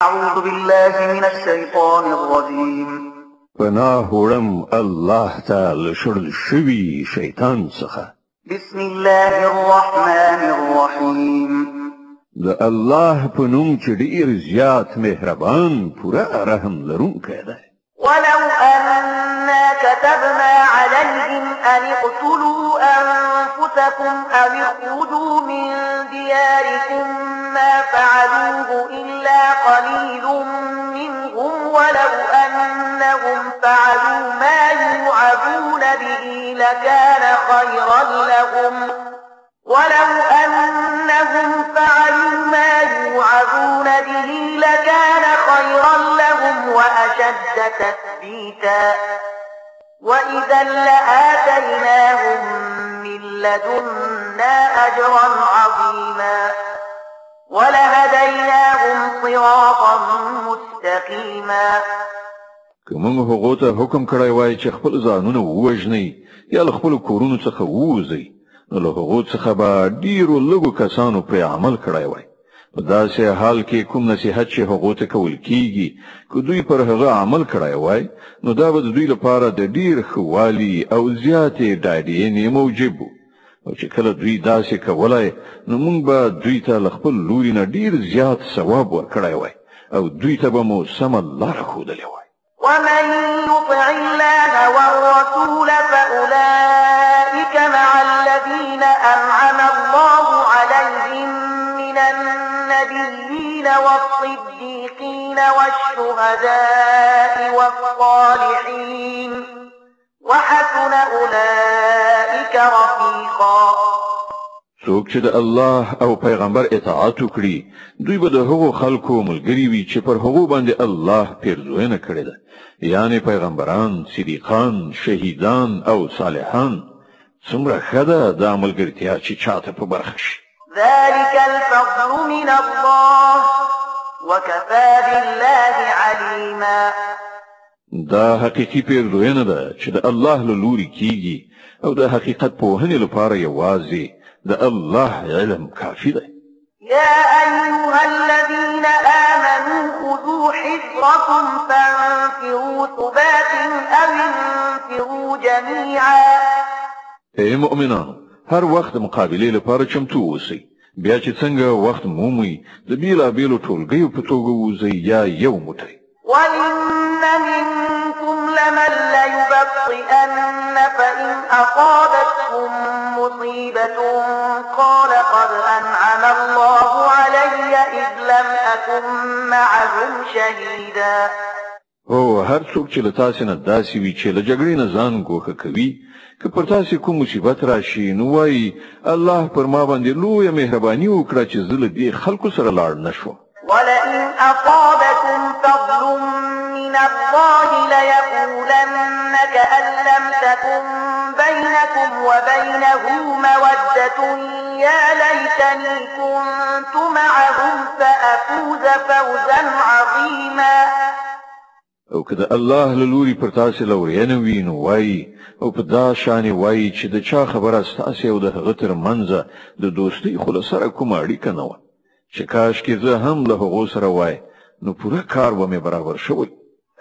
أعوذ بالله من الشيطان الرجيم پناه وړم الله تعالی شړل شوی شیطان څخه. بسم الله الرحمن الرحيم د الله په نوم چې ډیر زیات مهربان پوره رحم لرونکی دی. ولو أنا كتبنا عليهم أن اقتلوا أنفسكم أو اخرجوا من دياركم ما فعلوه إلا قليل منهم ولو أنهم فعلوا ما يوعظون به لكان خيرا لهم وأشد تثبيتا وإذا لآتيناهم من لدنا أجرا عظيما ولهديناهم صراطا مستقيما. که موږ هغو ته حکم کړی وای چې خپل ځانونه ووژنئ یا له خپلو کورونو څخه ووځئ، نو له هغو څخه به ډېرو لږو کسانو پرې عمل کړی وای. په داسې حال کې کوم نصیحت چې هغو ته کول کیږي، که دوی پر هغه عمل کړی وای، نو دا به د دوی لپاره د ډېر ښه والي او زیاتې ډاډینې موجب و. او چې کله دوی داسې کولای، نو موږ به دوی ته له خپل لوري نه ډېر زیات ثواب ورکړی وای او دوی ته به مو سمه لاره ښودلې وای. ومن يطع الله والرسول فأولئك مع الذين أنعم الله عليهم من النبيين والصديقين والشهداء والصالحين وحسن أولئك رفيقا. څوک چې د الله او پیغمبر اطاعت وکړي، دوی به د هغو خلکو ملګري وي چې پر هغو باندې الله پیرزوینه کړې ده، یعنی پیغمبران، صدیقان، شهیدان او صالحان. څومره ښه ده دا ملګرتیا چې چاته په برخه شي. ذلك الفضل من الله وكفى بالله عليما. دا حقیقي پیرزوینه ده چې د الله له لوري کیږي او د حقیقت پوهنې لپاره یوازې د الله علم کافی دی. يا أيها الذين آمنوا خذوا حذركم فانفروا ثبات أو انفروا جميعا. ای مؤمنانو، هر وخت مقابلې لپاره چمتو اوسئ. بیا چې څنګه وخت مومئ، د بیلابیلو ټولګیو په توګه ووځئ یا یو موټی. وإن منكم لمن ليبطئن فإن أصابتكم مصيبة قال قد أنعم الله علي إذ لم أكن معهم شهيدا. او هر څوک چې له تاسې نه داسې وي چې له جګړې نه ځان ګوښه کوي، که پر تاسې کوم مصیبت راشي، نو وایي الله پر ما باندې لویه مهرباني وکړه چې زه له دې خلکو سره لاړ نه شوم. ولئن أصابكم فضل من الله ليقولن كأن لم تكن بينكم وبينه مودة يا ليتني كنت معهم فأفوز فوزا عظيما. او که د الله له لوري پر تاسې لورینه وي، نو وایي او په دا شانې وایي چې د چا خبره ستاسې او د هغه تر منځه د دوستۍ خو له سره کومه اړیکه نه وه، چې کاشکې زه هم له هغو سره وای، نو پوره کار به مې برابر شوی.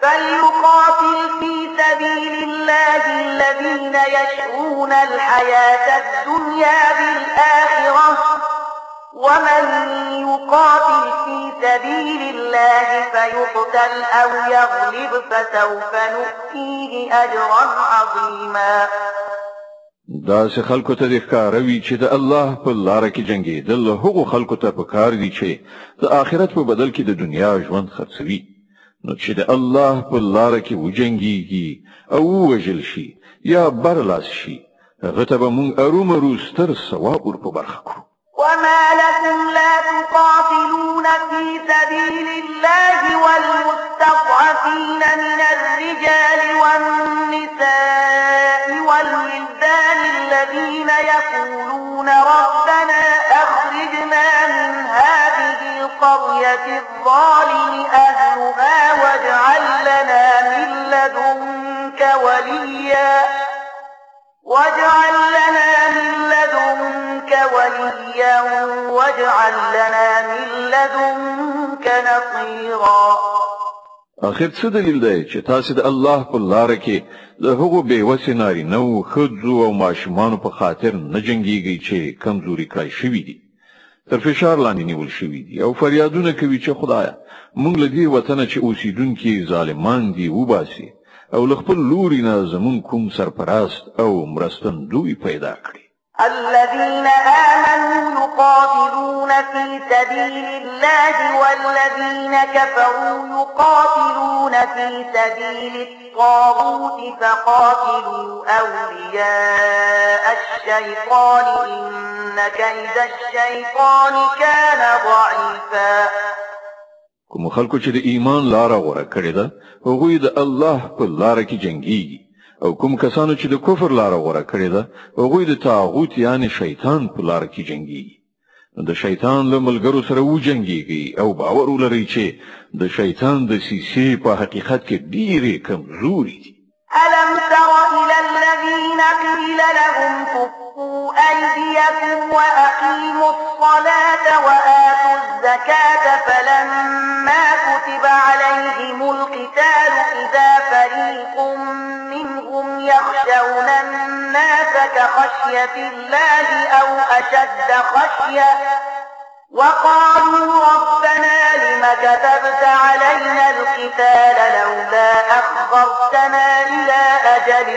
فليقاتل في سبيل الله الذين يشرون الحياة الدنيا بالآخرة ومن يقاتل في سبيل الله فيقتل أو يغلب فسوف نؤتيه أجرا عظيما. داسې خلکو ته د ښکاره وي چې د الله په لاره کې جنګېدل هغو خلکو ته پکار دي چې د آخرت په بدل کې د دنیا ژوند خرڅوي. نو چې د الله په لاره کې وجنګېږي او ووژل شي یا برلاس شي، هغه ته به موږ ارومرو ستر ثواب ور په برخه کړو. وما لكم لا تقاتلون في سبيل الله والمستضعفين من الرجال والنساء والولدان الذين يقولون ربنا أخرجنا من هذه القرية الظالم أهلها واجعل لنا من لدنك وليا واجعل لنا من لدنك نصيرا. نصيرا. آخر څه دلیل دی چې تاسو د الله په لار کې د هغو بېوسې نارینهو ښځو او ماشومانو په خاطر نه جنګیږئ چې کمزوري کړای شوي دي، تر فشار لاندې نیول شوي دي او فریادونه کوي چې خدایه موږ له دې وطنه چې اوسیدونکي ظالمان دي وباسي او له خپل لوري نه زموږ کوم سرپرست او مرستندوی پیدا کړي. الذين آمنوا يقاتلون في سبيل الله والذين كفروا يقاتلون في سبيل الطاغوت فقاتلوا أولياء الشيطان إن كيد الشيطان كان ضعيفا. کوم خلکو چې د ایمان لاره غوره کړې ده هغوی د الله په لاره کې جنګیږي او کوم کسانو چې د کفر لاره غوره کړې ده هغوی د طاغوت یعنی شیطان په لاره کې جنګیږي. د شیطان له ملګرو سره وجنګیږي او باور ولرئ چې د شیطان د سیسې په حقیقت کې ډېرې کمزوري دي. ألم تر إلى الذين قيل لهم كفوا أيديكم وأقيموا الصلاة وآتوا الزكاة فلما كتب عليهم القتال إذا فريق منهم يخشون الناس كخشية الله أو أشد خشية وقالوا ربنا لم كتبت علينا القتال لولا أخرتنا إلى أجل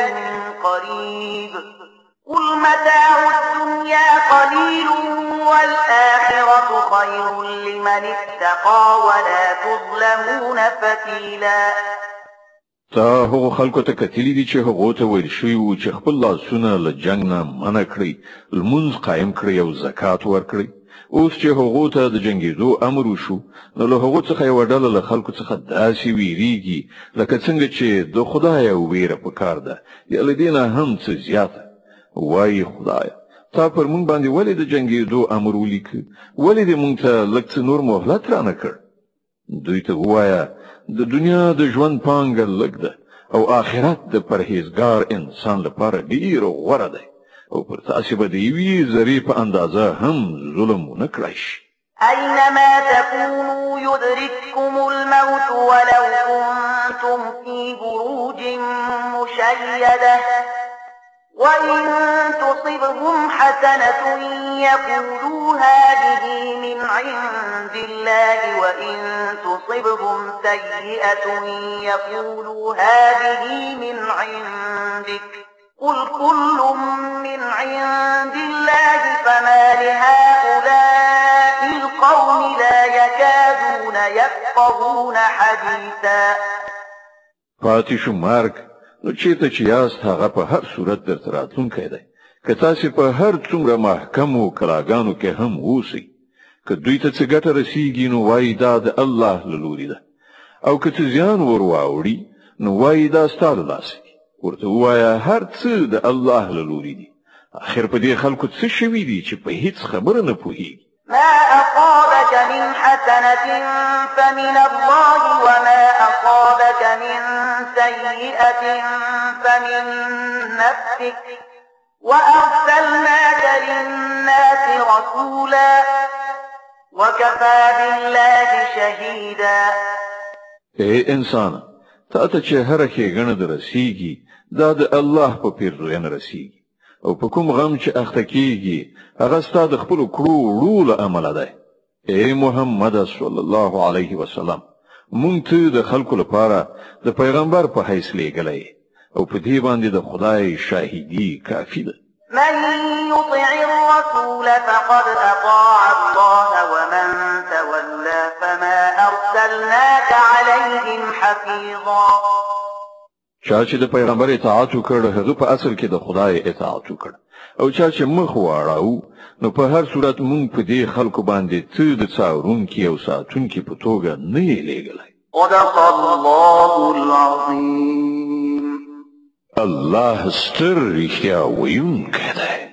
قريب قل متاع الدنيا قليل والآخرة خير لمن اتقى ولا تظلمون فتيلا. تا هغو خلکو ته کتلی دي چې هغو ته ویل شوي وو چې خپل لاسونه له جنګ نه منع کړئ، لمونځ قایم کړئ او زکات ورکړئ. اوس چې هغو ته د جنګېدو امر وشو نو له هغو څخه یوه ډله له خلکو څخه داسې ویریږي لکه څنګه چې د خدایه ویره پکار ده یا له دې نه هم څه زیاته. وایي خدایه تا پر موږ باندې ولې د جنګېدو امر ولیکه؟ ولې دې موږ ته لږ څه نور مهلت رانه کړ؟ دوی ته ووایه د دنیا د ژوند پانګه لږ ده او آخرت د پرهیزګار انسان لپاره ډېر غوره دی او پر تاسې به د یوې ذرې په اندازه هم ظلم ونه کړی شي. أينما تكونوا يدرككم الموت ولو كنتم في بروج مشيدة وإن تصبهم حسنة يقولوا هذه من عند الله وإن تصبهم سيئة يقولوا هذه من عندك قل كل من عند الله فما لهؤلاء القوم لا يكادون يفقهون حديثا. پاتې شو مرګ نو چیرته چې یاست هغه په هر صورت درته راتلونکی دی که تاسې په هر څومره محکمو کلاګانو کې هم اوسئ که دوی ته څه ګټه رسیږي نو وایي دا د الله له لوري ده او که څه زیان ور واوړي نو وایي دا ستا له لاسه دي. ورته ووایه هر څه د الله له لوري دي. آخر په دې خلکو څه شوي دي چې په هیڅ خبره نه پوهېږي. ما أصابك من حسنة فمن الله وما أصابك من سيئة فمن نفسك وأرسلناك للناس رسولا وكفى بالله شهيدا. اے انسان تا ته چې هر ښېګڼه در رسیږي دا د الله په پیرزوینه رسیږي او په کوم غم چې اخته کیږي هغه ستا د خپلو کړو وړو له امله دی. ای محمد صلی الله علیه وسلم مونږ ته د خلکو لپاره د پیغمبر په حیث لیږلی او په دې باندې د خدای شاهدي کافي ده. من يطع الرسول فقد أطاع الله ومن تولى فما أرسلناك عليهم حفيظا. چا چې د پیغمبر اطاعت وکړ هغه په اصل کې د خدای اطاعت وکړ او چا چې مخ واړاو نو په هر صورت مونږ په دې خلکو باندې څه د څارونکي او ساتونکي په توګه نه یې لیږلی. صدق الله العظيم. الله ستر رښتیا ویونکی دی.